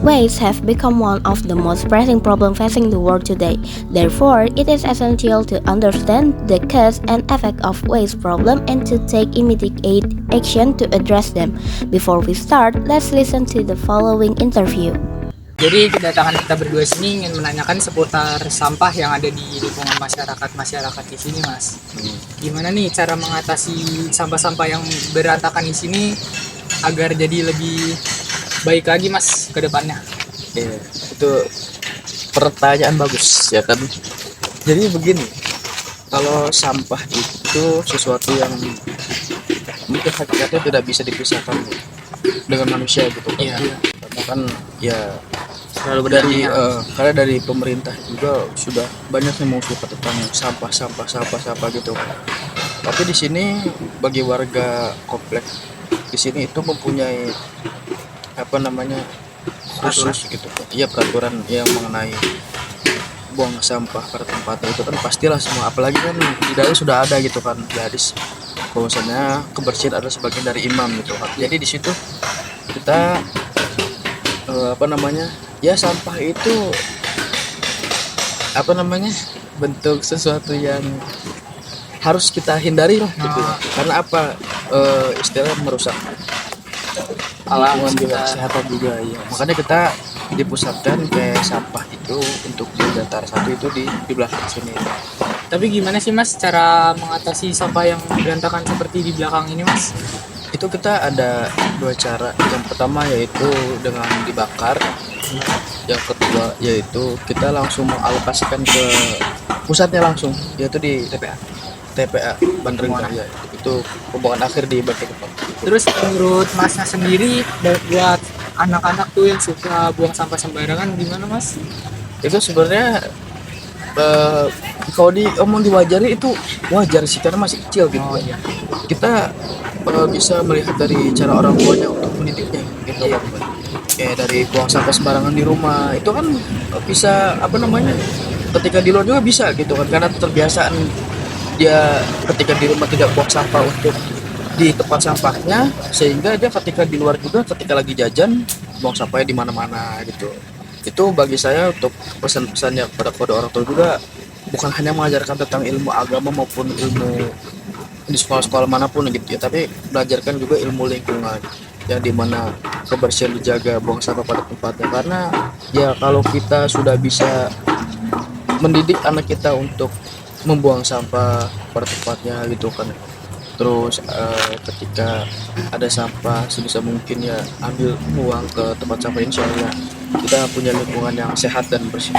Waste have become one of the most pressing problems facing the world today. Therefore, it is essential to understand the cause and effect of waste problem and to take immediate action to address them. Before we start, let's listen to the following interview. Jadi kedatangan kita berdua sini ingin menanyakan seputar sampah yang ada di lingkungan masyarakat di sini, Mas. Gimana nih cara mengatasi sampah-sampah yang berantakan di sini agar jadi lebih baik lagi, Mas, ke depannya? Iya, itu pertanyaan bagus ya kan. Jadi begini, kalau sampah itu sesuatu yang mungkin hakikatnya tidak bisa dipisahkan dengan manusia gitu kan. Iya. Karena kan ya Terlalu karena dari pemerintah juga sudah banyak yang mengusulkan tentang sampah gitu. Tapi di sini bagi warga komplek di sini itu mempunyai khusus gitu kan. Iya, peraturan yang mengenai buang sampah pada tempatnya itu kan pastilah semua, apalagi kan di dalam sudah ada gitu kan di hadis bahwasanya kebersihan adalah sebagian dari imam gitu kan. Jadi di situ kita ya sampah itu bentuk sesuatu yang harus kita hindari lah gitu. Karena istilah merusak alam juga, kesehatan juga ya. Makanya kita dipusatkan ke sampah itu untuk di datar satu itu di belakang sini. Tapi gimana sih, Mas, cara mengatasi sampah yang berantakan seperti di belakang ini, Mas? Itu kita ada dua cara. Yang pertama yaitu dengan dibakar. Yang kedua yaitu kita langsung mengalokasikan ke pusatnya langsung, yaitu di TPA Bandreng ya. Itu pembuangan akhir di Bandreng. Terus menurut Masnya sendiri buat anak-anak tuh yang suka buang sampah sembarangan gimana, Mas? Itu sebenarnya kalau diwajari itu wajar sih karena masih kecil gitu. Iya. Kita bisa melihat dari cara orang tuanya untuk mendidiknya gitu. Iya. Kayak dari buang sampah sembarangan di rumah itu kan bisa ketika di luar juga bisa gitu kan, karena terbiasaan dia ketika di rumah tidak buang sampah untuk di tempat sampahnya, sehingga dia ketika di luar juga ketika lagi jajan buang sampahnya di mana-mana gitu. Itu bagi saya untuk pesan-pesannya kepada orang tua juga, bukan hanya mengajarkan tentang ilmu agama maupun ilmu di sekolah-sekolah manapun gitu ya, tapi belajarkan juga ilmu lingkungan yang dimana kebersihan dijaga, buang sampah pada tempatnya. Karena ya kalau kita sudah bisa mendidik anak kita untuk membuang sampah pada tempatnya gitu kan, terus ketika ada sampah sebisa mungkin ya ambil buang ke tempat sampah, insya Allah kita punya lingkungan yang sehat dan bersih.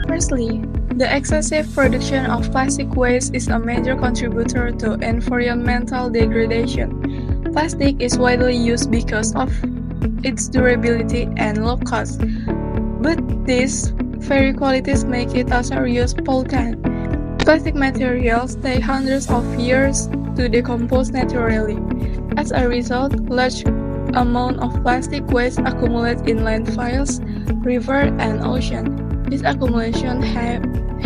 Firstly, the excessive production of plastic waste is a major contributor to environmental degradation. Plastic is widely used because of its durability and low cost, but these very qualities make it a serious pollutant. Plastic materials take hundreds of years to decompose naturally. As a result, large amount of plastic waste accumulates in landfills, rivers, and ocean. This accumulation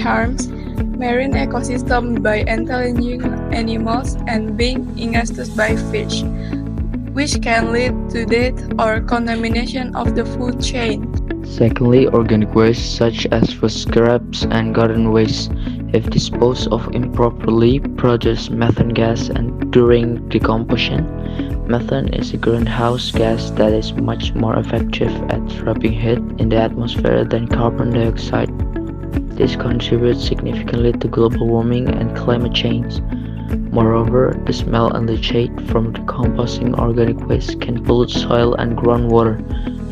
harms marine ecosystem by entangling animals and being ingested by fish, which can lead to death or contamination of the food chain. Secondly, organic waste such as food scraps and garden waste, if disposed of improperly, produce methane gas, and during decomposition, methane is a greenhouse gas that is much more effective at trapping heat in the atmosphere than carbon dioxide. This contributes significantly to global warming and climate change. Moreover, the smell and leachate from decomposing organic waste can pollute soil and groundwater,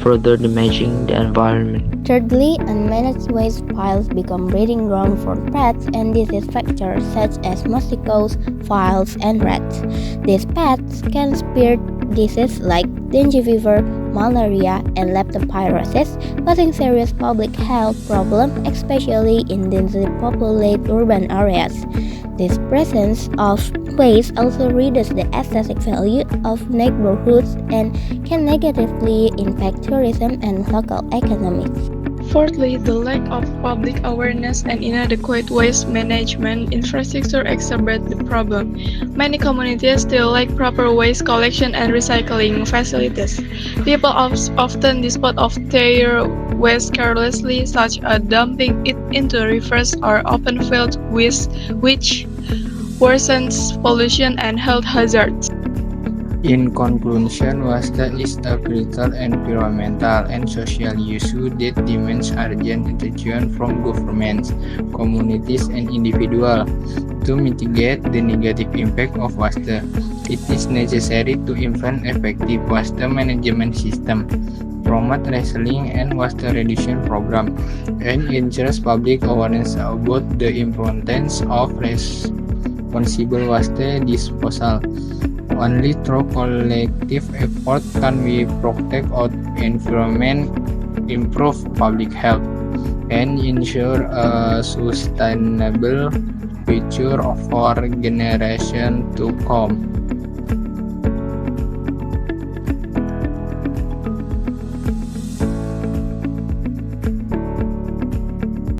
further damaging the environment. Thirdly, unmanaged waste piles become breeding ground for pests and disease vectors such as mosquitoes, flies, and rats. These pests can spread diseases like dengue fever, malaria, and leptospirosis, causing serious public health problems, especially in densely populated urban areas. This presence of waste also reduces the aesthetic value of neighborhoods and can negatively impact tourism and local economics. Fourthly, the lack of public awareness and inadequate waste management infrastructure exacerbate the problem. Many communities still lack proper waste collection and recycling facilities. People often dispose of their waste carelessly, such as dumping it into rivers or open fields, which worsens pollution and health hazards. In conclusion, waste is a critical environmental and social issue that demands urgent attention from governments, communities, and individuals. To mitigate the negative impact of waste, it is necessary to implement effective waste management system, promote recycling and waste reduction program, and ensure public awareness about the importance of responsible waste disposal. Only through collective effort can we protect our environment, improve public health, and ensure a sustainable future for generations to come.